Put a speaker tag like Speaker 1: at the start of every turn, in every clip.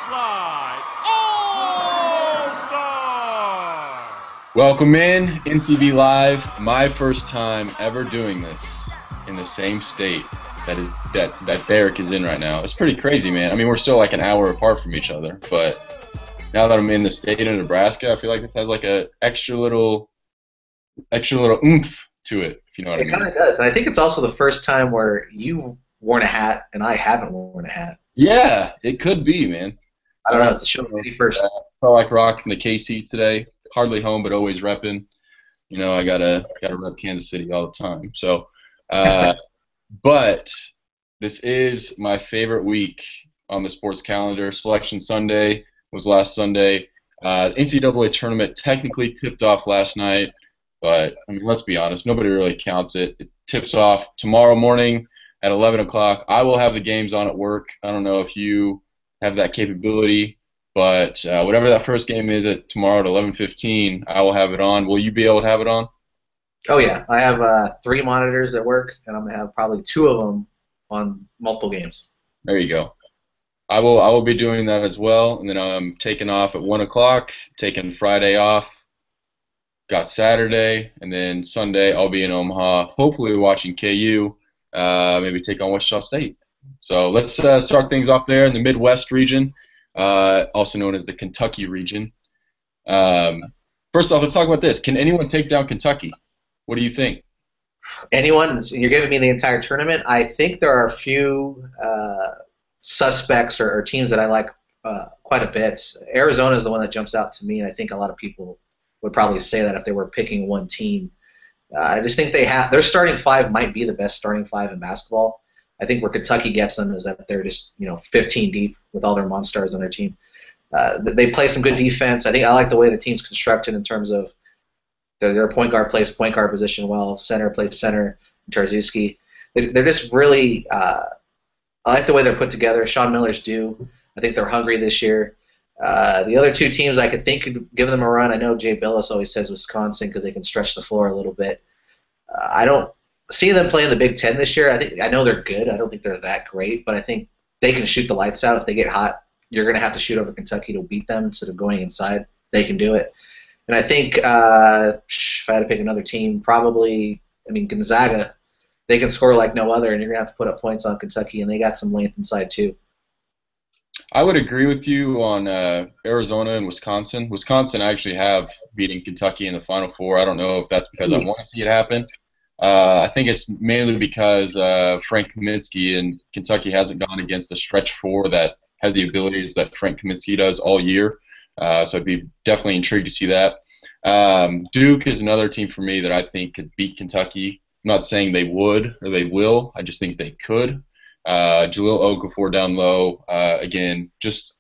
Speaker 1: Slide All-Star.
Speaker 2: Welcome in, NCB Live. My first time ever doing this in the same state that Derek is in right now. It's pretty crazy, man. I mean, we're still like an hour apart from each other, but now that I'm in the state of Nebraska, I feel like this has like a extra little oomph to it, if you know what I
Speaker 3: It
Speaker 2: mean.
Speaker 3: kind of does, and I think it's also the first time where you've worn a hat and I haven't worn a hat.
Speaker 2: Yeah, it could be, man.
Speaker 3: I don't know. It's a show me first.
Speaker 2: Felt like rocking the KC today. Hardly home, but always repping. You know, I gotta rep Kansas City all the time. So, but this is my favorite week on the sports calendar. Selection Sunday was last Sunday. NCAA tournament technically tipped off last night, but I mean, let's be honest, nobody really counts it. It tips off tomorrow morning at 11 o'clock. I will have the games on at work. I don't know if you have that capability. But whatever that first game is tomorrow at 11:15, I will have it on. Will you be able to have it on?
Speaker 3: Oh yeah, I have 3 monitors at work, and I'm gonna have probably 2 of them on multiple games.
Speaker 2: There you go. I will be doing that as well, and then I'm taking off at 1 o'clock, taking Friday off. Got Saturday, and then Sunday I'll be in Omaha, hopefully watching KU, maybe take on Wichita State. So let's start things off there in the Midwest region. Also known as the Kentucky region. First off, let's talk about this. Can anyone take down Kentucky? What do you think?
Speaker 3: Anyone? You're giving me the entire tournament. I think there are a few suspects or teams that I like quite a bit. Arizona is the one that jumps out to me, and I think a lot of people would probably say that if they were picking one team. I just think their starting 5 might be the best starting 5 in basketball. I think where Kentucky gets them is that they're just 15 deep with all their monsters on their team. They play some good defense. I like the way the team's constructed in terms of their point guard plays point guard position well, center plays center, Tarczewski. They're just really I like the way they're put together. Sean Miller's due. I think they're hungry this year. The other 2 teams I could think could give them a run. I know Jay Billis always says Wisconsin because they can stretch the floor a little bit. I don't see them playing the Big Ten this year. I know they're good. I don't think they're that great, but I think they can shoot the lights out. If they get hot, you're going to have to shoot over Kentucky to beat them instead of going inside. They can do it. And I think if I had to pick another team, probably, Gonzaga. They can score like no other, and you're going to have to put up points on Kentucky, and they got some length inside too.
Speaker 2: I would agree with you on Arizona and Wisconsin. Wisconsin actually have beating Kentucky in the Final Four. I don't know if that's because I want to see it happen. I think it's mainly because Frank Kaminsky and Kentucky hasn't gone against the stretch 4 that has the abilities that Frank Kaminsky does all year. So I'd be definitely intrigued to see that. Duke is another team for me that I think could beat Kentucky. I'm not saying they would or they will. I just think they could. Jahlil Okafor down low. Again, just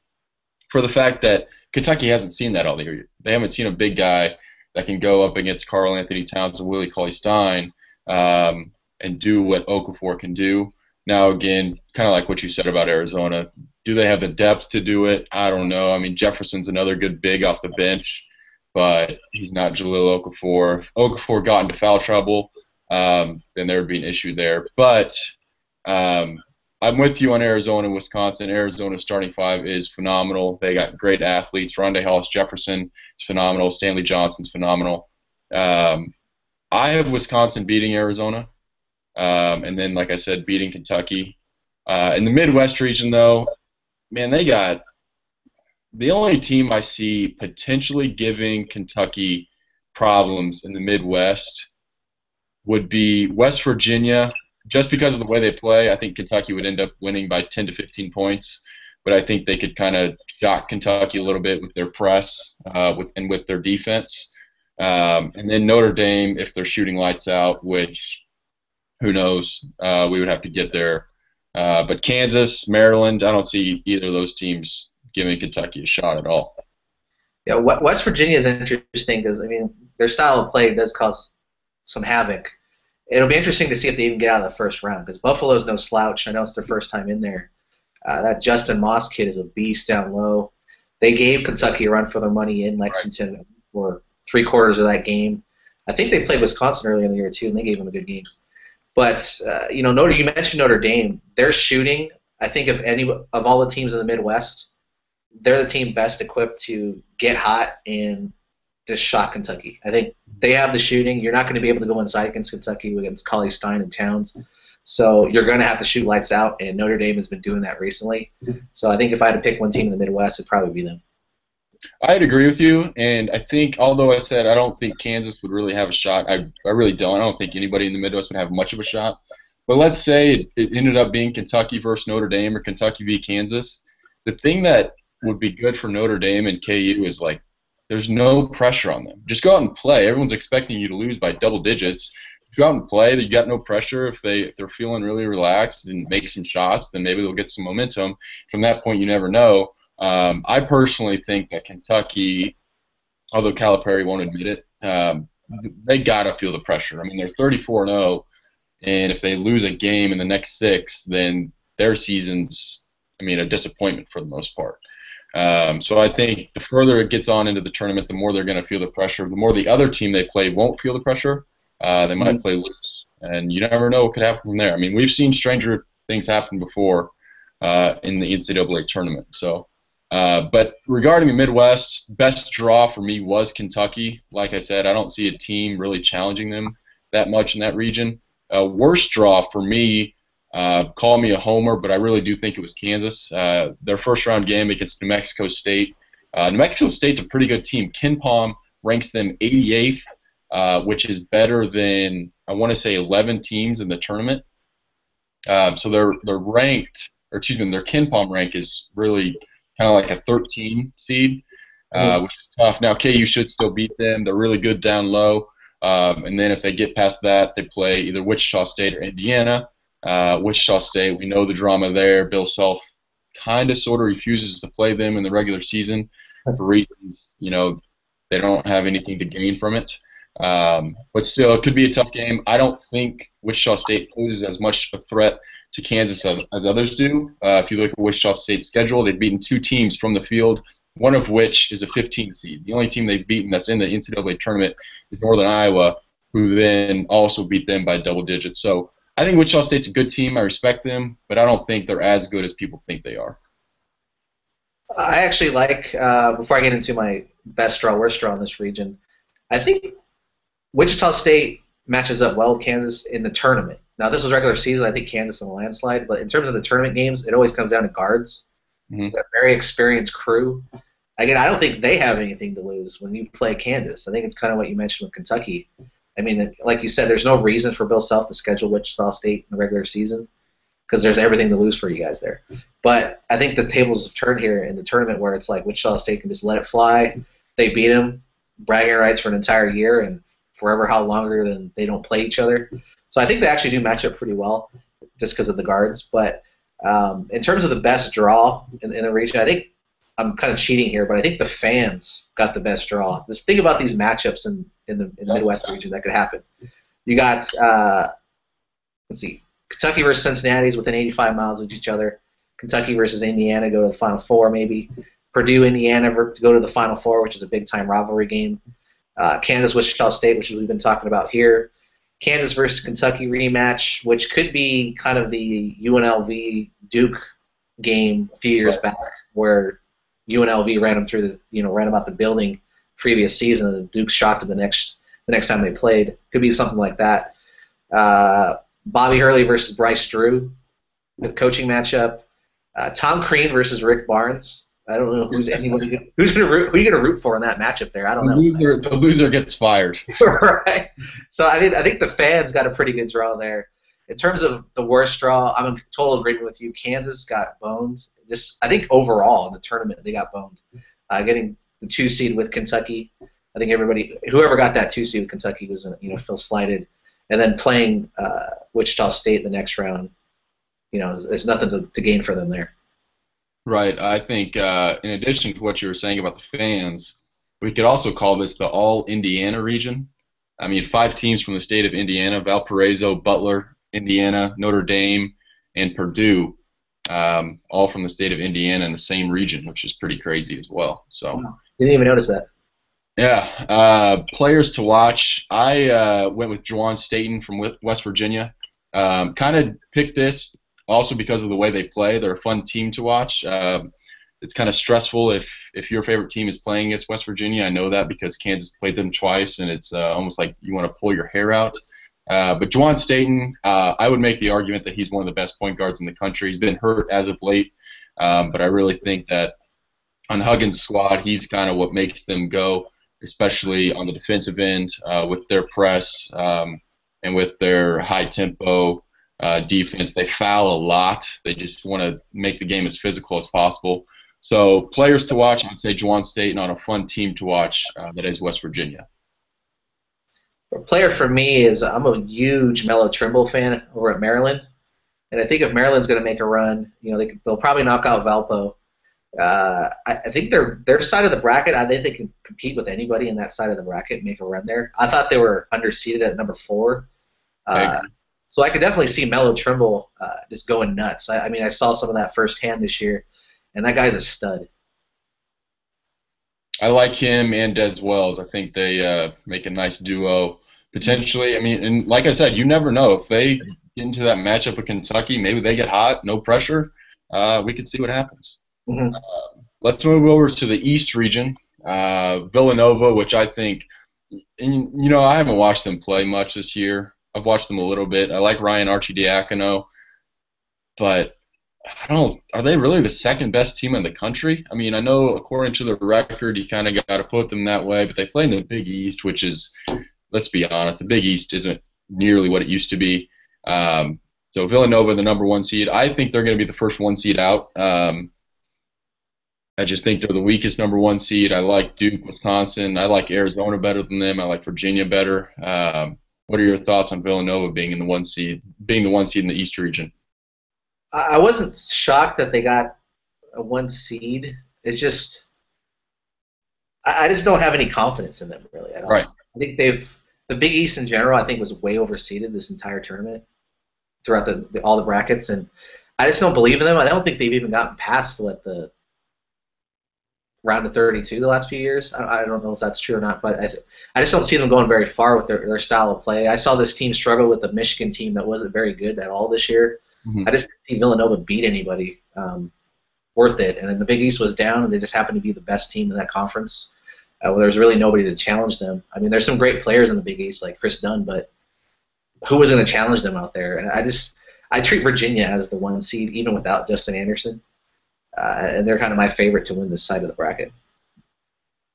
Speaker 2: for the fact that Kentucky hasn't seen that all year. They haven't seen a big guy that can go up against Karl Anthony Towns and Willie Cauley-Stein and do what Okafor can do. Now, again, kind of like what you said about Arizona, do they have the depth to do it? I don't know. I mean, Jefferson's another good big off the bench, but he's not Jahlil Okafor. If Okafor got into foul trouble, then there would be an issue there. But I'm with you on Arizona and Wisconsin. Arizona's starting 5 is phenomenal. They got great athletes. Rondé Hollis-Jefferson is phenomenal. Stanley Johnson's phenomenal. I have Wisconsin beating Arizona, and then, like I said, beating Kentucky. In the Midwest region, though, man, they got the only team I see potentially giving Kentucky problems in the Midwest would be West Virginia. Just because of the way they play, I think Kentucky would end up winning by 10 to 15 points. But I think they could kind of shock Kentucky a little bit with their press and with their defense. And then Notre Dame, if they're shooting lights out, which who knows, we would have to get there. But Kansas, Maryland, I don't see either of those teams giving Kentucky a shot at all.
Speaker 3: Yeah, West Virginia is interesting because, their style of play does cause some havoc. It'll be interesting to see if they even get out of the first round because Buffalo's no slouch. I know it's their first time in there. That Justin Moss kid is a beast down low. They gave Kentucky a run for their money in Lexington for 3/4 of that game. I think they played Wisconsin earlier in the year too, and they gave them a good game. But you mentioned Notre Dame. Their shooting, I think, of any of all the teams in the Midwest, they're the team best equipped to get hot and just shock Kentucky. I think they have the shooting. You're not going to be able to go inside against Kentucky, against Cauley Stein and Towns. So you're going to have to shoot lights out, and Notre Dame has been doing that recently. So I think if I had to pick one team in the Midwest, it'd probably be them.
Speaker 2: I'd agree with you, and I think, although I said I don't think Kansas would really have a shot, I really don't. I don't think anybody in the Midwest would have much of a shot. But let's say it ended up being Kentucky versus Notre Dame or Kentucky v. Kansas. The thing that would be good for Notre Dame and KU is, like, there's no pressure on them. Just go out and play. Everyone's expecting you to lose by double digits. If you go out and play, you got no pressure. If they're feeling really relaxed and make some shots, then maybe they'll get some momentum. From that point, you never know. I personally think that Kentucky, although Calipari won't admit it, they got to feel the pressure. I mean, they're 34-0, and if they lose a game in the next 6, then their season's, a disappointment for the most part. So I think the further it gets on into the tournament, the more they're going to feel the pressure. The more the other team they play won't feel the pressure. They might play loose, and you never know what could happen from there. I mean, we've seen stranger things happen before in the NCAA tournament. So, but regarding the Midwest, best draw for me was Kentucky. Like I said, I don't see a team really challenging them that much in that region. Worst draw for me, call me a homer, but I really do think it was Kansas. Their first-round game against New Mexico State. New Mexico State's a pretty good team. KenPom ranks them 88th. Which is better than, I want to say, 11 teams in the tournament. So they're ranked, or excuse me, their KenPom rank is really kind of like a 13 seed, which is tough. Now KU should still beat them. They're really good down low. And then if they get past that, they play either Wichita State or Indiana. Wichita State, we know the drama there. Bill Self kind of sort of refuses to play them in the regular season for reasons, they don't have anything to gain from it. But still, it could be a tough game. I don't think Wichita State poses as much a threat to Kansas as others do. If you look at Wichita State's schedule, they've beaten 2 teams from the field, one of which is a 15 seed. The only team they've beaten that's in the NCAA tournament is Northern Iowa, who then also beat them by double digits. So I think Wichita State's a good team. I respect them, but I don't think they're as good as people think they are.
Speaker 3: I actually like, before I get into my best draw, worst draw in this region, I think Wichita State matches up well with Kansas in the tournament. Now, this was regular season. I think Kansas in a landslide. But in terms of the tournament games, it always comes down to guards. Mm-hmm. A very experienced crew. Again, I don't think they have anything to lose when you play Kansas. I think it's kind of what you mentioned with Kentucky. I mean, like you said, there's no reason for Bill Self to schedule Wichita State in the regular season because there's everything to lose for you guys there. But I think the tables have turned here in the tournament where it's like Wichita State can just let it fly. They beat them, bragging rights for an entire year, and forever how longer than they don't play each other. So I think they actually do match up pretty well just because of the guards. But in terms of the best draw in the region, I think I'm kind of cheating here, but I think the fans got the best draw. Just think about these matchups in the Midwest region that could happen. You got, let's see, Kentucky versus Cincinnati is within 85 miles of each other. Kentucky versus Indiana go to the Final Four maybe. Purdue, Indiana go to the Final Four, which is a big-time rivalry game. Kansas, Wichita State, which we've been talking about here. Kansas versus Kentucky rematch, which could be kind of the UNLV Duke game a few years back, where UNLV ran them out the building previous season, and Duke shocked them the next time they played. Could be something like that. Bobby Hurley versus Bryce Drew, the coaching matchup. Tom Crean versus Rick Barnes. I don't know who you gonna root for in that matchup there. I don't know.
Speaker 2: The loser gets fired.
Speaker 3: Right. So I think the fans got a pretty good draw there. In terms of the worst draw, I'm in total agreement with you. Kansas got boned. I think overall in the tournament they got boned. Getting the 2 seed with Kentucky, I think whoever got that 2 seed with Kentucky was feel slighted, and then playing Wichita State in the next round, there's nothing to gain for them there.
Speaker 2: Right. I think in addition to what you were saying about the fans, we could also call this the all-Indiana region. I mean, 5 teams from the state of Indiana: Valparaiso, Butler, Indiana, Notre Dame, and Purdue, all from the state of Indiana in the same region, which is pretty crazy as well. So
Speaker 3: didn't even notice that.
Speaker 2: Yeah. Players to watch. I went with Juwan Staten from West Virginia. Kind of picked this also because of the way they play. They're a fun team to watch. it's kind of stressful if your favorite team is playing against West Virginia. I know that because Kansas played them twice, and it's almost like you want to pull your hair out. But Juwan Staten, I would make the argument that he's one of the best point guards in the country. He's been hurt as of late, but I really think that on Huggins' squad, he's kind of what makes them go, especially on the defensive end with their press and with their high-tempo defense. They foul a lot. They just want to make the game as physical as possible. So players to watch, I'd say Juwan Staten on a fun team to watch that is West Virginia.
Speaker 3: A player for me is I'm a huge Melo Trimble fan over at Maryland, and I think if Maryland's going to make a run, they'll probably knock out Valpo. I think their side of the bracket, I think they can compete with anybody in that side of the bracket and make a run there. I thought they were underseeded at number 4. So I could definitely see Melo Trimble just going nuts. I mean, I saw some of that firsthand this year, and that guy's a stud.
Speaker 2: I like him and Des Wells. I think they make a nice duo potentially. I mean, and like I said, you never know. If they get into that matchup with Kentucky, maybe they get hot, no pressure. We could see what happens.
Speaker 3: Mm-hmm.
Speaker 2: Let's move over to the East region. Villanova, which I think, and, I haven't watched them play much this year. I've watched them a little bit. I like Ryan Arcidiacono, but I don't know, are they really the second best team in the country? I mean, I know according to the record, you kind of got to put them that way, but they play in the Big East, which is, let's be honest, the Big East isn't nearly what it used to be. So Villanova, the number 1 seed, I think they're going to be the first 1 seed out. I just think they're the weakest number 1 seed. I like Duke, Wisconsin. I like Arizona better than them. I like Virginia better. What are your thoughts on Villanova being the 1 seed in the East region?
Speaker 3: I wasn't shocked that they got a 1 seed. It's just I just don't have any confidence in them really at all.
Speaker 2: Right.
Speaker 3: I think the Big East in general, I think, was way overseeded this entire tournament throughout all the brackets, and I just don't believe in them. I don't think they've even gotten past the round of 32 the last few years. I don't know if that's true or not, but I just don't see them going very far with their style of play. I saw this team struggle with the Michigan team that wasn't very good at all this year. Mm-hmm. I just didn't see Villanova beat anybody worth it. And then the Big East was down, and they just happened to be the best team in that conference. Where there's really nobody to challenge them. I mean, there's some great players in the Big East like Chris Dunn, but who was going to challenge them out there? And I treat Virginia as the 1 seed even without Justin Anderson. And they're kind of my favorite to win this side of the bracket.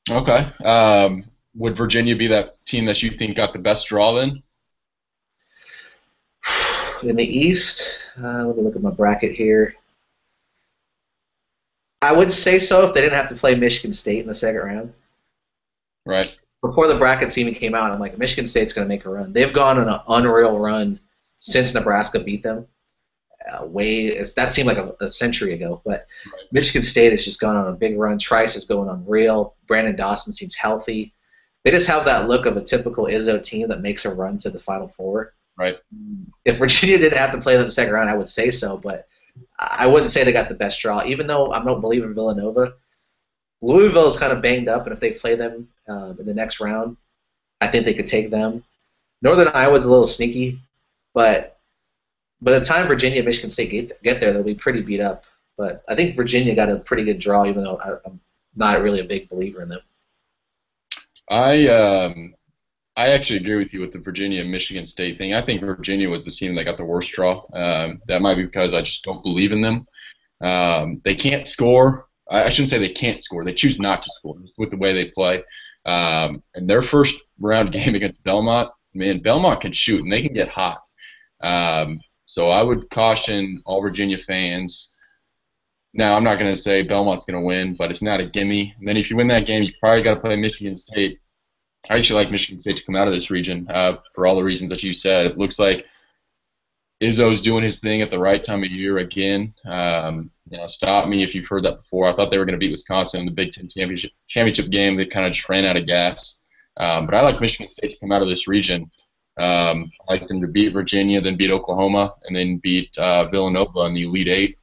Speaker 2: Okay. Would Virginia be that team that you think got the best draw then?
Speaker 3: In the East, let me look at my bracket here. I would say so if they didn't have to play Michigan State in the second round.
Speaker 2: Right.
Speaker 3: Before the brackets even came out, I'm like, Michigan State's going to make a run. They've gone on an unreal run since Nebraska beat them. That seemed like a century ago, but right. Michigan State has just gone on a big run. Trice is going unreal. Brandon Dawson seems healthy. They just have that look of a typical Izzo team that makes a run to the Final Four.
Speaker 2: Right.
Speaker 3: If Virginia didn't have to play them in the second round, I would say so, but I wouldn't say they got the best draw. Even though I don't believe in Villanova, Louisville is kind of banged up, and if they play them in the next round, I think they could take them. Northern Iowa's a little sneaky, but by the time Virginia and Michigan State get there, they'll be pretty beat up. But I think Virginia got a pretty good draw, even though I'm not really a big believer in them.
Speaker 2: I actually agree with you with the Virginia and Michigan State thing. I think Virginia was the team that got the worst draw. That might be because I just don't believe in them. They can't score. I shouldn't say they can't score. They choose not to score with the way they play. And their first round game against Belmont, man, Belmont can shoot, and they can get hot. So I would caution all Virginia fans. Now, I'm not going to say Belmont's going to win, but it's not a gimme. And then if you win that game, you probably got to play Michigan State. I actually like Michigan State to come out of this region for all the reasons that you said. It looks like Izzo's doing his thing at the right time of year again. Stop me if you've heard that before. I thought they were going to beat Wisconsin in the Big Ten championship game. They kind of just ran out of gas. But I like Michigan State to come out of this region. I like them to beat Virginia, then beat Oklahoma, and then beat Villanova in the Elite Eight.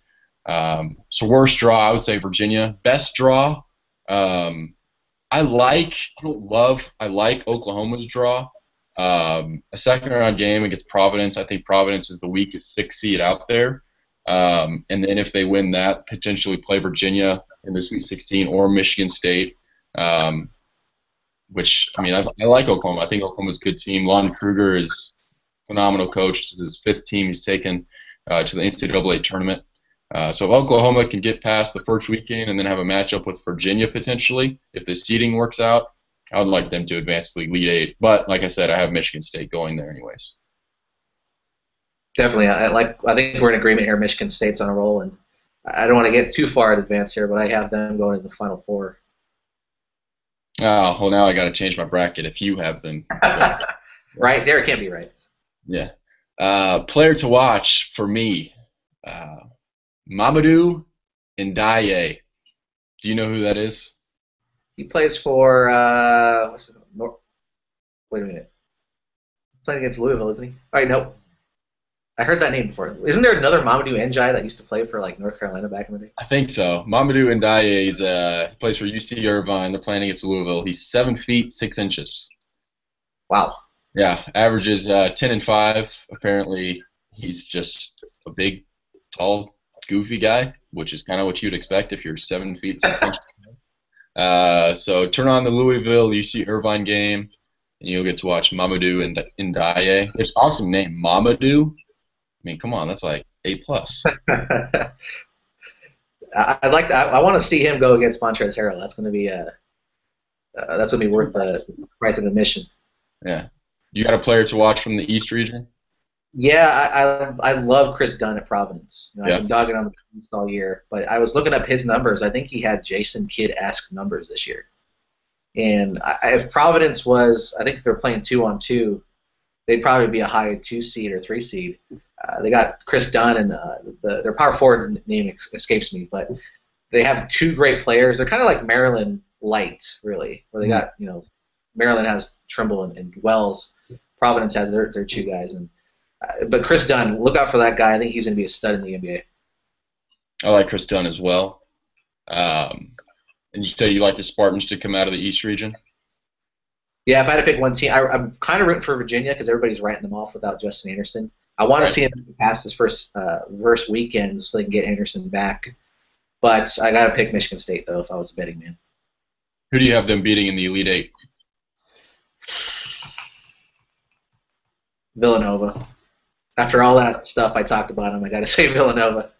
Speaker 2: So worst draw, I would say Virginia. Best draw, I like Oklahoma's draw. A second round game against Providence. I think Providence is the weakest 6th seed out there. And then if they win that, potentially play Virginia in the Sweet 16 or Michigan State. Which, I mean, I like Oklahoma. I think Oklahoma's a good team. Lon Kruger is a phenomenal coach. This is his 5th team he's taken to the NCAA tournament. So if Oklahoma can get past the first weekend and then have a matchup with Virginia potentially, if the seeding works out, I would like them to advance to the Elite Eight. But like I said, I have Michigan State going there anyways.
Speaker 3: Definitely. I think we're in agreement here. Michigan State's on a roll, and I don't want to get too far in advance here, but I have them going to the Final Four.
Speaker 2: Oh, well, now I got to change my bracket if you have them.
Speaker 3: Right? Derek can't be right.
Speaker 2: Yeah. Player to watch for me, Mamadou Ndiaye. Do you know who that is?
Speaker 3: He plays for wait a minute. Playing against Louisville, isn't he? All right, nope. I heard that name before. Isn't there another Mamadou Ndiaye that used to play for like North Carolina back in the day?
Speaker 2: I think so. Mamadou Ndiaye plays for UC Irvine. They're playing against Louisville. He's 7 feet 6 inches.
Speaker 3: Wow.
Speaker 2: Yeah, averages 10 and 5. Apparently, he's just a big, tall, goofy guy, which is kind of what you'd expect if you're 7 feet 6 inches. So turn on the Louisville UC Irvine game, and you'll get to watch Mamadou Ndiaye. It's an awesome name, Mamadou. I mean, come on, that's like A+.
Speaker 3: I want to see him go against Montrezl Harrell. That's going to be worth the price of admission.
Speaker 2: Yeah. You got a player to watch from the East region?
Speaker 3: Yeah, I love Chris Dunn at Providence.
Speaker 2: Yeah.
Speaker 3: I've been dogging on the East all year, but I was looking up his numbers. I think he had Jason Kidd-esque numbers this year. And if Providence was, I think if they're playing 2-on-2, they'd probably be a high 2 seed or 3 seed. They got Chris Dunn, and their power forward name escapes me, but they have 2 great players. They're kind of like Maryland light, really, where they got, Maryland has Trimble and Wells. Providence has their 2 guys. But Chris Dunn, look out for that guy. I think he's going to be a stud in the NBA.
Speaker 2: I like Chris Dunn as well. And you say you like the Spartans to come out of the East region?
Speaker 3: Yeah, if I had to pick one team, I'm kind of rooting for Virginia because everybody's writing them off without Justin Anderson. I want to see him pass his first weekend so they can get Anderson back. But I got to pick Michigan State, though, if I was a betting man.
Speaker 2: Who do you have them beating in the Elite Eight?
Speaker 3: Villanova. After all that stuff I talked about him, I got to say Villanova.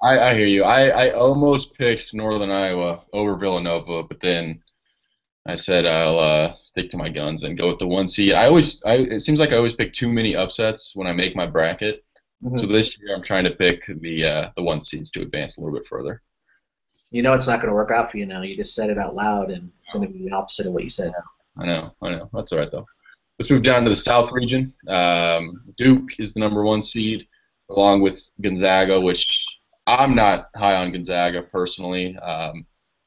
Speaker 2: I hear you. I almost picked Northern Iowa over Villanova, but then I said I'll stick to my guns and go with the 1 seed. It seems like I always pick too many upsets when I make my bracket. Mm-hmm. So this year I'm trying to pick the 1 seeds to advance a little bit further.
Speaker 3: You know it's not going to work out for you now. You just said it out loud, and it's going to be the opposite of what you said.
Speaker 2: I know. That's all right, though. Let's move down to the South region. Duke is the number 1 seed, along with Gonzaga, which I'm not high on Gonzaga personally.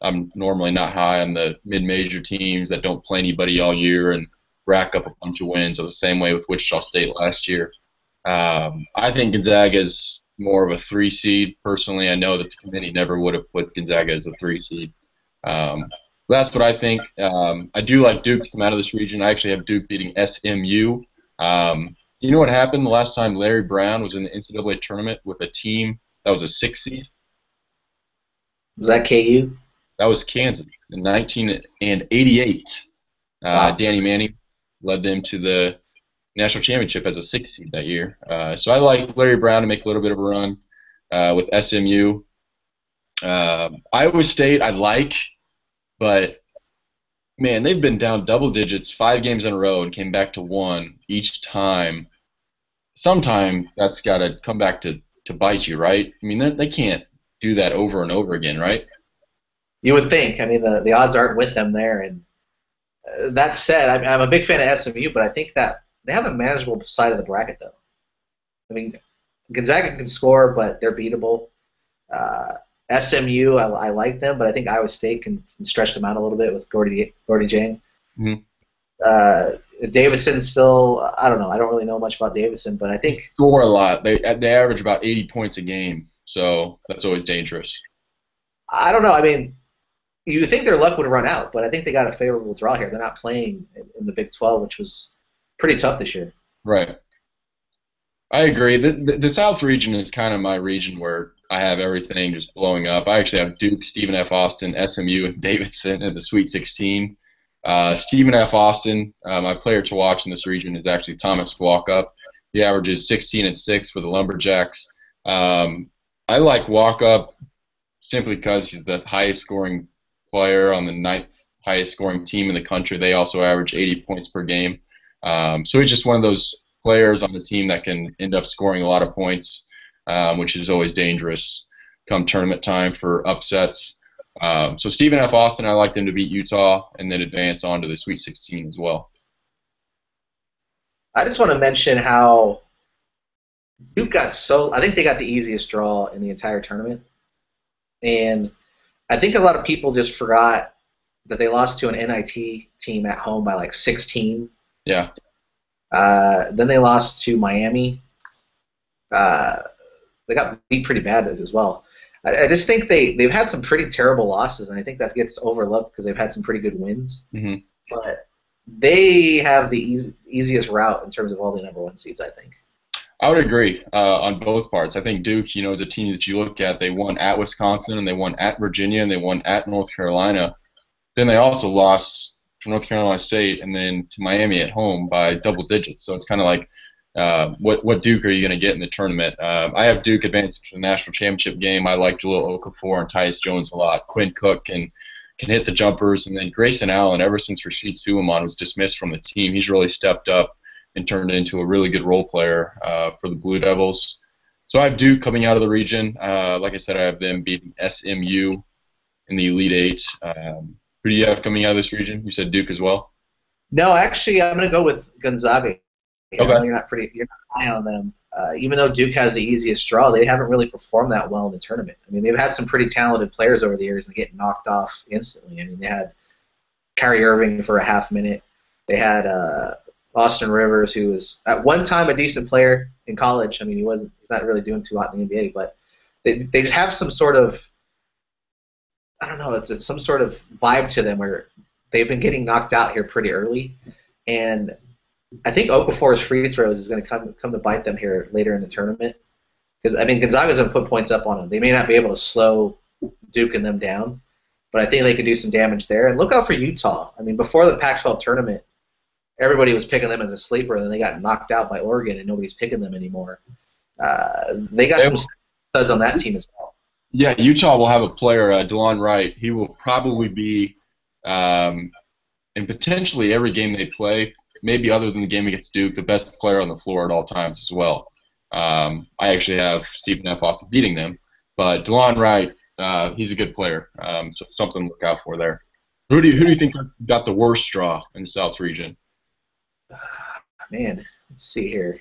Speaker 2: I'm normally not high on the mid-major teams that don't play anybody all year and rack up a bunch of wins. I was the same way with Wichita State last year. I think Gonzaga is more of a 3 seed. Personally, I know that the committee never would have put Gonzaga as a 3 seed. That's what I think. I do like Duke to come out of this region. I actually have Duke beating SMU. You know what happened the last time Larry Brown was in the NCAA tournament with a team that was a 6 seed?
Speaker 3: Was that KU?
Speaker 2: That was Kansas in 1988. Wow. Danny Manning led them to the national championship as a 6 seed that year. So I like Larry Brown to make a little bit of a run with SMU. Iowa State I like, but, man, they've been down double digits 5 games in a row and came back to 1 each time. Sometime that's got to come back to bite you, right? I mean, they can't do that over and over again, right?
Speaker 3: You would think. I mean, the odds aren't with them there. And that said, I'm a big fan of SMU, but I think that they have a manageable side of the bracket, though. I mean, Gonzaga can score, but they're beatable. SMU, I like them, but I think Iowa State can stretch them out a little bit with Gordy Jang.
Speaker 2: Mm-hmm.
Speaker 3: Davison still, I don't know. I don't really know much about Davison, but I think
Speaker 2: they score a lot. They average about 80 points a game, so that's always dangerous.
Speaker 3: I don't know. I mean, you think their luck would run out, but I think they got a favorable draw here. They're not playing in the Big 12, which was pretty tough this year.
Speaker 2: Right. I agree. The South region is kind of my region where I have everything just blowing up. I actually have Duke, Stephen F. Austin, SMU, and Davidson in the Sweet 16. Stephen F. Austin, my player to watch in this region is actually Thomas Walkup. He averages 16 and 6 for the Lumberjacks. I like Walkup simply because he's the highest scoring player on the ninth highest scoring team in the country. They also average 80 points per game. So he's just one of those players on the team that can end up scoring a lot of points, which is always dangerous come tournament time for upsets. So Stephen F. Austin, I like them to beat Utah and then advance on to the Sweet 16 as well.
Speaker 3: I just want to mention how Duke got I think they got the easiest draw in the entire tournament. And I think a lot of people just forgot that they lost to an NIT team at home by like 16.
Speaker 2: Yeah.
Speaker 3: Then they lost to Miami. They got beat pretty bad as well. I just think they've had some pretty terrible losses, and I think that gets overlooked because they've had some pretty good wins.
Speaker 2: Mm-hmm.
Speaker 3: But they have the easiest route in terms of all the number one seeds, I think.
Speaker 2: I would agree on both parts. I think Duke, is a team that you look at. They won at Wisconsin, and they won at Virginia, and they won at North Carolina. Then they also lost to North Carolina State and then to Miami at home by double digits. So it's kind of like, what Duke are you going to get in the tournament? I have Duke advancing to the national championship game. I like Jahlil Okafor and Tyus Jones a lot. Quinn Cook can hit the jumpers. And then Grayson Allen, ever since Rashid Suleiman was dismissed from the team, he's really stepped up and turned into a really good role player for the Blue Devils. So I have Duke coming out of the region. Like I said, I have them beating SMU in the Elite Eight. Who do you have coming out of this region? You said Duke as well?
Speaker 3: No, actually, I'm going to go with Gonzaga.
Speaker 2: Okay.
Speaker 3: You're not high on them. Even though Duke has the easiest draw, they haven't really performed that well in the tournament. I mean, they've had some pretty talented players over the years and get knocked off instantly. I mean, they had Kyrie Irving for a half minute. They had Austin Rivers, who was at one time a decent player in college. I mean, he's not really doing too hot in the NBA, but they have some sort of, I don't know, it's some sort of vibe to them where they've been getting knocked out here pretty early, and I think Okafor's free throws is going to come to bite them here later in the tournament. Because, I mean, Gonzaga's going to put points up on them. They may not be able to slow Duke and them down, but I think they could do some damage there. And look out for Utah. I mean, before the Pac-12 tournament, everybody was picking them as a sleeper, and then they got knocked out by Oregon, and nobody's picking them anymore. They got some studs on that team as well.
Speaker 2: Yeah, Utah will have a player, DeLon Wright. He will probably be, in potentially every game they play, maybe other than the game against Duke, the best player on the floor at all times as well. I actually have Stephen F. Austin beating them, but DeLon Wright, he's a good player, so something to look out for there. Who do you think got the worst draw in the South region?
Speaker 3: Man, let's see here.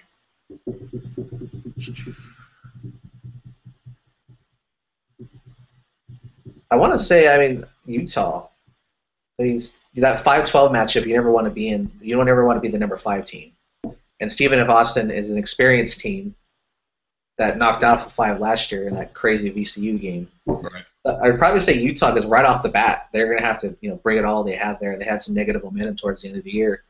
Speaker 3: I want to say, Utah. I mean, that 5-12 matchup, you never want to be in. You don't ever want to be the number 5 team. And Stephen F. Austin is an experienced team that knocked out for 5 last year in that crazy VCU game.
Speaker 2: Right.
Speaker 3: I'd probably say Utah, because right off the bat, they're going to have to bring it all they have there. They had some negative momentum towards the end of the year.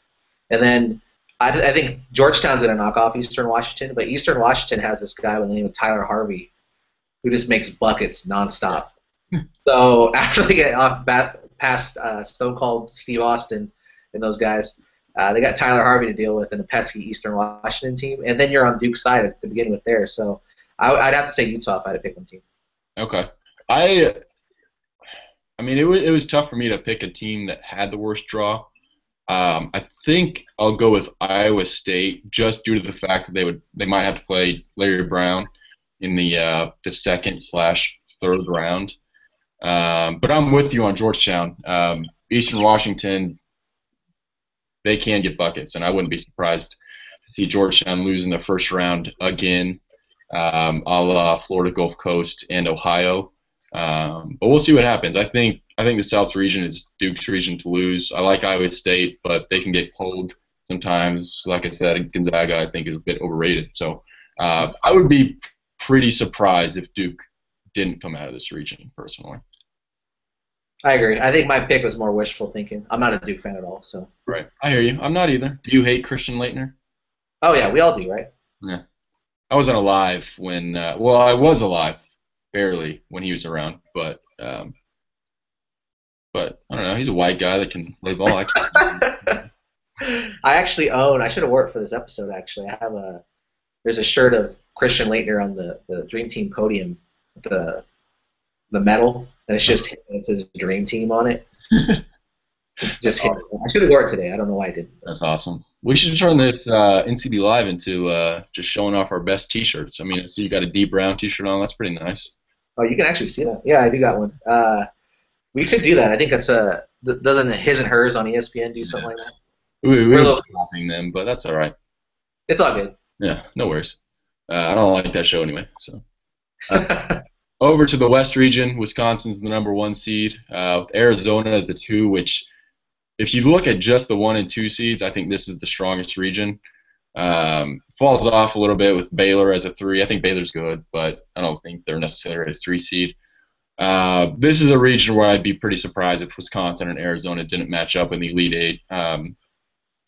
Speaker 3: And then I think Georgetown's going to knock off Eastern Washington, but Eastern Washington has this guy by the name of Tyler Harvey who just makes buckets nonstop. So after they get past Stone Cold Steve Austin and those guys, they got Tyler Harvey to deal with and a pesky Eastern Washington team, and then you're on Duke's side to begin with there. So I'd have to say Utah if I had to pick one team.
Speaker 2: Okay. I mean, it was tough for me to pick a team that had the worst draw. I think I'll go with Iowa State just due to the fact that they might have to play Larry Brown in the second/third round. But I'm with you on Georgetown. Eastern Washington, they can get buckets, and I wouldn't be surprised to see Georgetown lose in the first round again, a la Florida Gulf Coast and Ohio. But we'll see what happens. I think the South region is Duke's region to lose. I like Iowa State, but they can get cold sometimes. Like I said, Gonzaga I think is a bit overrated. So I would be pretty surprised if Duke didn't come out of this region, personally.
Speaker 3: I agree. I think my pick was more wishful thinking. I'm not a Duke fan at all. So.
Speaker 2: Right. I hear you. I'm not either. Do you hate Christian Laettner?
Speaker 3: Oh, yeah. We all do, right?
Speaker 2: Yeah. I wasn't alive when. Well, I was alive barely when he was around, but I don't know. He's a white guy that can play ball. I can't.
Speaker 3: I actually own. I should have wore it for this episode. Actually, I have a. There's a shirt of Christian Laettner on the Dream Team podium, the medal, and it's just it says Dream Team on it. Just hit. I should have wore it today. I don't know why I didn't.
Speaker 2: That's awesome. We should turn this NCB Live into just showing off our best T-shirts. I mean, so you got a D Brown T-shirt on. That's pretty nice.
Speaker 3: Oh, you can actually see that. Yeah, I do got one. We could do that. I think that's doesn't His and Hers on ESPN do something like that?
Speaker 2: We're copying them, but that's all right.
Speaker 3: It's all good.
Speaker 2: Yeah, no worries. I don't like that show anyway. So over to the West region, Wisconsin's the #1 seed, with Arizona as the 2. Which, if you look at just the 1 and 2 seeds, I think this is the strongest region. Falls off a little bit with Baylor as a 3. I think Baylor's good, but I don't think they're necessarily a 3 seed. This is a region where I'd be pretty surprised if Wisconsin and Arizona didn't match up in the Elite 8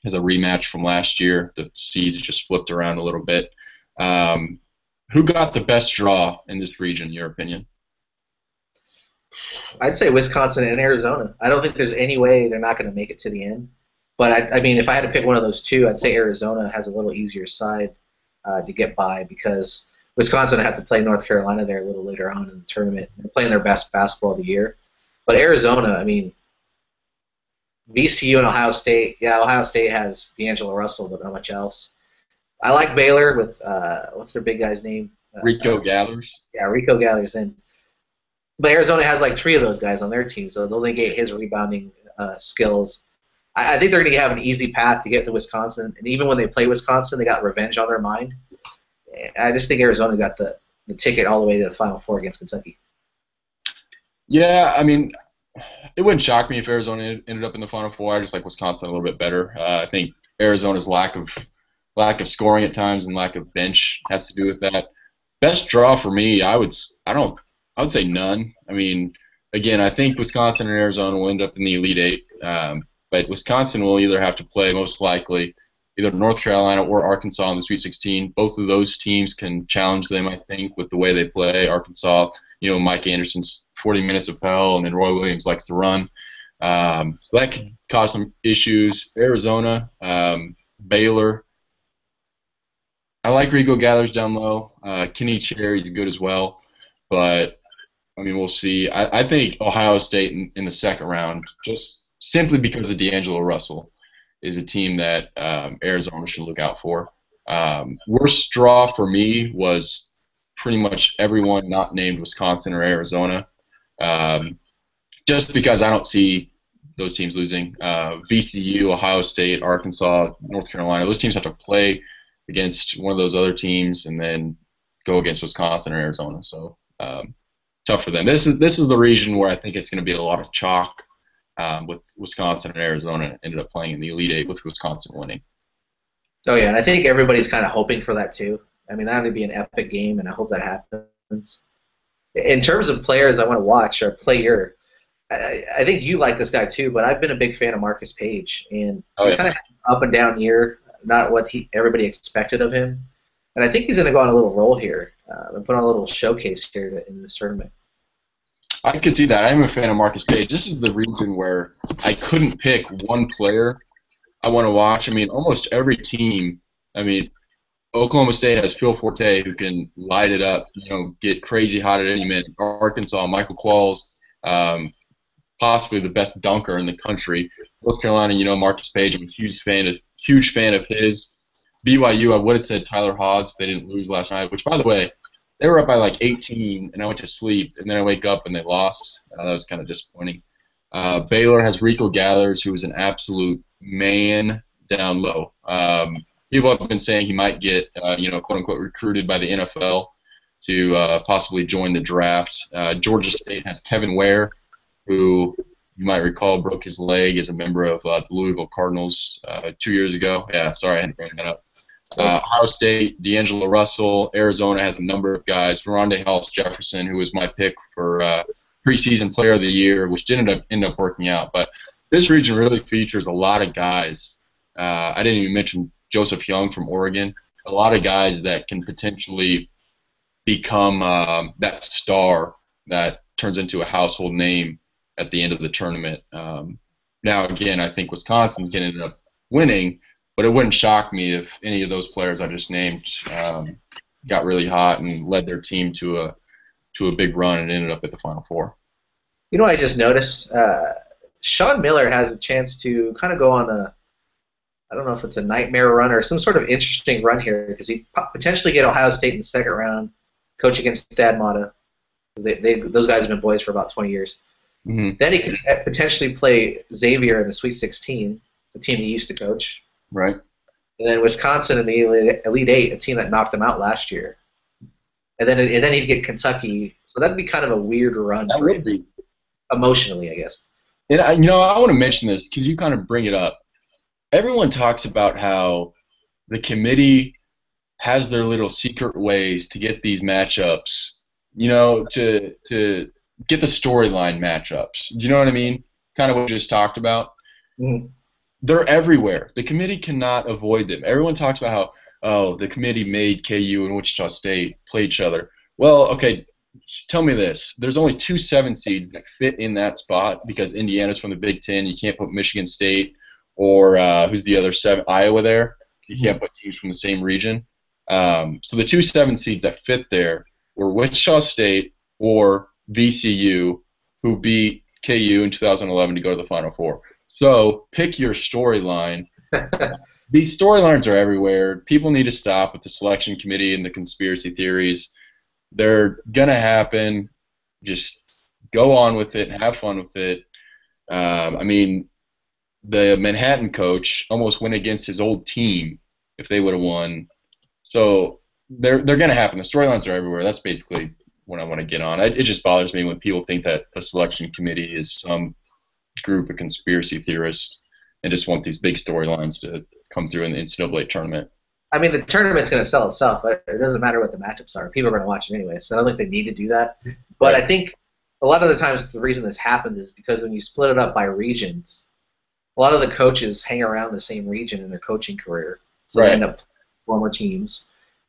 Speaker 2: as a rematch from last year. The seeds just flipped around a little bit. Who got the best draw in this region, in your opinion?
Speaker 3: I'd say Wisconsin and Arizona. I don't think there's any way they're not going to make it to the end. But, I mean, if I had to pick one of those two, I'd say Arizona has a little easier side to get by because Wisconsin had to play North Carolina there a little later on in the tournament. They're playing their best basketball of the year. But Arizona, I mean, VCU and Ohio State. Yeah, Ohio State has D'Angelo Russell, but not much else. I like Baylor with, what's their big guy's name?
Speaker 2: Rico Gathers.
Speaker 3: Yeah, Rico Gathers. But Arizona has like 3 of those guys on their team, so they'll negate his rebounding skills. I think they're going to have an easy path to get to Wisconsin, and even when they play Wisconsin, they got revenge on their mind. I just think Arizona got the ticket all the way to the Final Four against Kentucky.
Speaker 2: Yeah, I mean, it wouldn't shock me if Arizona ended up in the Final Four. I just like Wisconsin a little bit better. I think Arizona's lack of scoring at times and lack of bench has to do with that. Best draw for me, I would say none. I mean, again, I think Wisconsin and Arizona will end up in the Elite 8, but Wisconsin will either have to play, most likely, either North Carolina or Arkansas in the Sweet 16. Both of those teams can challenge them, I think, with the way they play. Arkansas, Mike Anderson's 40 minutes of hell, and then Roy Williams likes to run. So that could cause some issues. Arizona, Baylor. I like Rico Gathers down low. Kenny Cherry's good as well. But, I mean, we'll see. I think Ohio State in the second round, just simply because of D'Angelo Russell, is a team that Arizona should look out for. Worst draw for me was pretty much everyone not named Wisconsin or Arizona, just because I don't see those teams losing. VCU, Ohio State, Arkansas, North Carolina, those teams have to play against one of those other teams and then go against Wisconsin or Arizona. So tough for them. This is the region where I think it's going to be a lot of chalk. With Wisconsin and Arizona ended up playing in the Elite 8 with Wisconsin winning.
Speaker 3: Oh, yeah, and I think everybody's kind of hoping for that too. I mean, that would be an epic game, and I hope that happens. In terms of players I want to watch or player, I think you like this guy too, but I've been a big fan of Marcus Page, and he's kind of up and down year, not what everybody expected of him. And I think he's going to go on a little roll here and put on a little showcase here in this tournament.
Speaker 2: I could see that. I am a fan of Marcus Page. This is the region where I couldn't pick one player I want to watch. I mean, almost every team. I mean, Oklahoma State has Phil Forte who can light it up, get crazy hot at any minute. Arkansas, Michael Qualls, possibly the best dunker in the country. North Carolina, Marcus Page. I'm a huge fan of his. BYU, I would have said Tyler Haws if they didn't lose last night, which, by the way, they were up by like 18, and I went to sleep, and then I wake up and they lost. That was kind of disappointing. Baylor has Rico Gathers, who is an absolute man down low. People have been saying he might get, quote-unquote, recruited by the NFL to possibly join the draft. Georgia State has Kevin Ware, who you might recall broke his leg as a member of the Louisville Cardinals 2 years ago. Yeah, sorry, I had to bring that up. Ohio State, D'Angelo Russell. Arizona has a number of guys. Rondae Hollis-Jefferson, who was my pick for preseason player of the year, which didn't end up working out. But this region really features a lot of guys. I didn't even mention Joseph Young from Oregon. a lot of guys that can potentially become that star that turns into a household name at the end of the tournament. Now, again, I think Wisconsin's going to end up winning, but it wouldn't shock me if any of those players I just named got really hot and led their team to a big run and ended up at the Final Four.
Speaker 3: You know what I just noticed? Sean Miller has a chance to kind of go on I don't know if it's a nightmare run or some sort of interesting run here, because he potentially get Ohio State in the second round, coach against Thad Matta. Those guys have been boys for about 20 years.
Speaker 2: Mm-hmm.
Speaker 3: Then he could potentially play Xavier in the Sweet 16, the team he used to coach.
Speaker 2: Right.
Speaker 3: And then Wisconsin in the Elite Eight, a team that knocked him out last year. And then he'd get Kentucky. So that'd be kind of a weird run
Speaker 2: That
Speaker 3: for
Speaker 2: would
Speaker 3: him.
Speaker 2: be.
Speaker 3: Emotionally, I guess.
Speaker 2: And I want to mention this because you kind of bring it up. Everyone talks about how the committee has their little secret ways to get these matchups, to get the storyline matchups. Do you know what I mean? Kind of what we just talked about.
Speaker 3: Mm-hmm.
Speaker 2: They're everywhere. The committee cannot avoid them. Everyone talks about how, the committee made KU and Wichita State play each other. Well, okay, tell me this. There's only 2 7 seeds that fit in that spot because Indiana's from the Big Ten. You can't put Michigan State or who's the other 7? Iowa there. You can't put teams from the same region. So the 2 7 seeds that fit there were Wichita State or VCU, who beat KU in 2011 to go to the Final Four. So pick your storyline. These storylines are everywhere. People need to stop with the selection committee and the conspiracy theories. They're going to happen. Just go on with it and have fun with it. The Manhattan coach almost went against his old team if they would have won. So they're going to happen. The storylines are everywhere. That's basically what I want to get on. It just bothers me when people think that the selection committee is some group of conspiracy theorists and just want these big storylines to come through in the NCAA tournament.
Speaker 3: I mean, the tournament's going to sell itself. It doesn't matter what the matchups are. People are going to watch it anyway, so I don't think they need to do that. But I think a lot of the times the reason this happens is because when you split it up by regions, a lot of the coaches hang around the same region in their coaching career. So they end up playing former teams.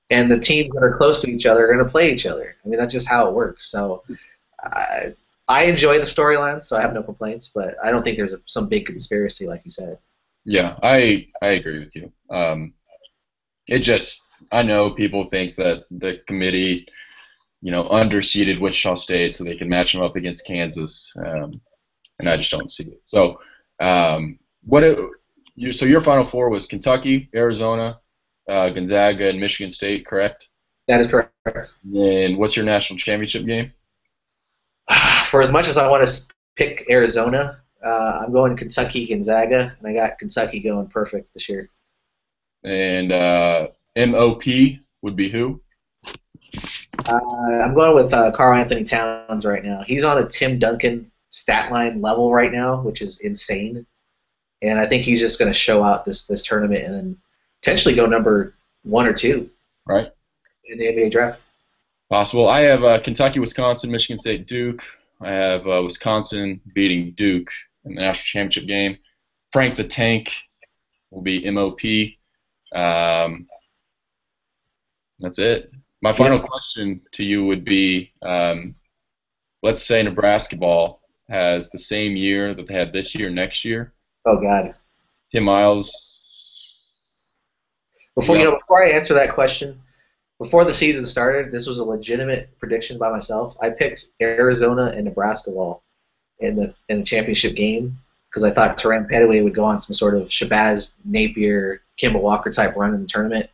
Speaker 3: And the teams that are close to each other are going to play each other. I mean, that's just how it works. So I enjoy the storyline, so I have no complaints, but I don't think there's some big conspiracy like you said.
Speaker 2: Yeah, I agree with you. I know people think that the committee, underseeded Wichita State so they can match them up against Kansas, and I just don't see it. So, so your Final Four was Kentucky, Arizona, Gonzaga, and Michigan State, correct?
Speaker 3: That is correct.
Speaker 2: And what's your national championship game?
Speaker 3: For as much as I want to pick Arizona, I'm going Kentucky, Gonzaga, and I got Kentucky going perfect this year.
Speaker 2: And MOP would be who?
Speaker 3: I'm going with Karl Anthony Towns right now. He's on a Tim Duncan stat line level right now, which is insane. And I think he's just going to show out this tournament and then potentially go number 1 or 2
Speaker 2: right
Speaker 3: in the NBA draft.
Speaker 2: Possible. I have Kentucky, Wisconsin, Michigan State, Duke. I have Wisconsin beating Duke in the national championship game. Frank the Tank will be MOP. That's it. My final question to you would be, let's say Nebraska ball has the same year that they had this year, next year.
Speaker 3: Oh, God.
Speaker 2: Tim Miles.
Speaker 3: Before I answer that question, before the season started, this was a legitimate prediction by myself. I picked Arizona and Nebraska ball in the championship game because I thought Terran Petaway would go on some sort of Shabazz Napier, Kimball Walker type run in the tournament.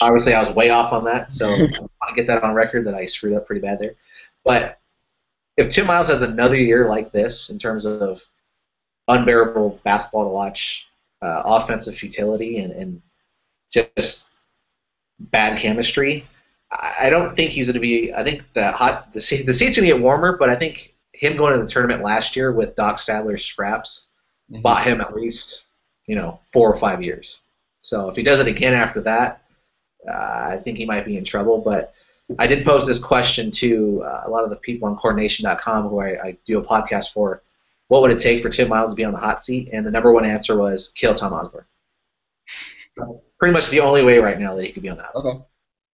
Speaker 3: Obviously, I was way off on that, so I want to get that on record that I screwed up pretty bad there. But if Tim Miles has another year like this in terms of unbearable basketball to watch, offensive futility, and just bad chemistry, I don't think he's going to be. I think the seat's going to get warmer, but I think him going to the tournament last year with Doc Sadler's scraps bought him at least 4 or 5 years. So if he does it again after that, I think he might be in trouble. But I did pose this question to a lot of the people on coordination.com who I do a podcast for. What would it take for Tim Miles to be on the hot seat? And the number one answer was kill Tom Osborne. pretty much the only way right now that he could be on the outside.
Speaker 2: Okay.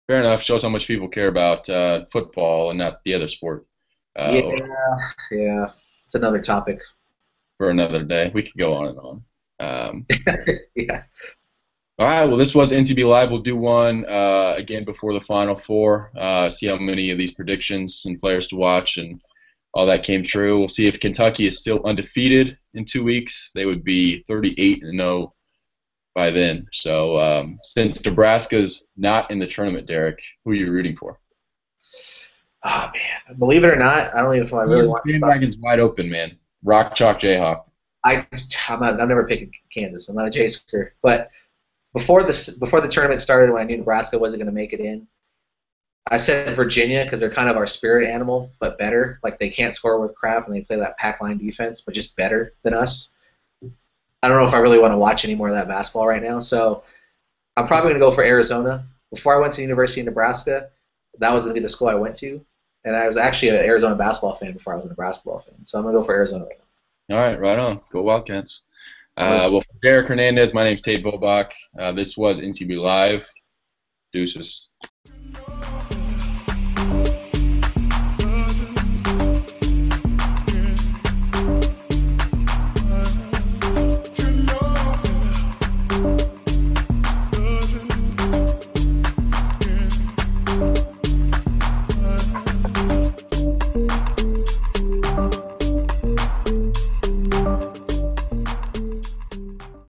Speaker 2: Fair enough. Shows how much people care about football and not the other sport.
Speaker 3: Yeah. It's another topic.
Speaker 2: For another day. We could go on and on.
Speaker 3: Yeah.
Speaker 2: All right, well, this was NCB Live. We'll do one again before the Final Four, see how many of these predictions and players to watch and all that came true. We'll see if Kentucky is still undefeated in 2 weeks. They would be 38-0 by then. So since Nebraska's not in the tournament, Derek, who are you rooting for?
Speaker 3: Oh, man. Believe it or not, I don't even feel I really want to.
Speaker 2: Bandwagon's wide open, man. Rock, chalk, Jayhawk.
Speaker 3: I'm never picking Kansas. I'm not a Jaysker. But before the tournament started, when I knew Nebraska wasn't going to make it in, I said Virginia because they're kind of our spirit animal, but better. Like, they can't score with crap, and they play that pack line defense, but just better than us. I don't know if I really want to watch any more of that basketball right now, so I'm probably going to go for Arizona. Before I went to University of Nebraska, that was going to be the school I went to, and I was actually an Arizona basketball fan before I was a Nebraska ball fan, so I'm going to go for Arizona right now.
Speaker 2: All right, right on. Go Wildcats. Well, for Derek Hernandez, my name's Tate Bobach. This was NCB Live. Deuces.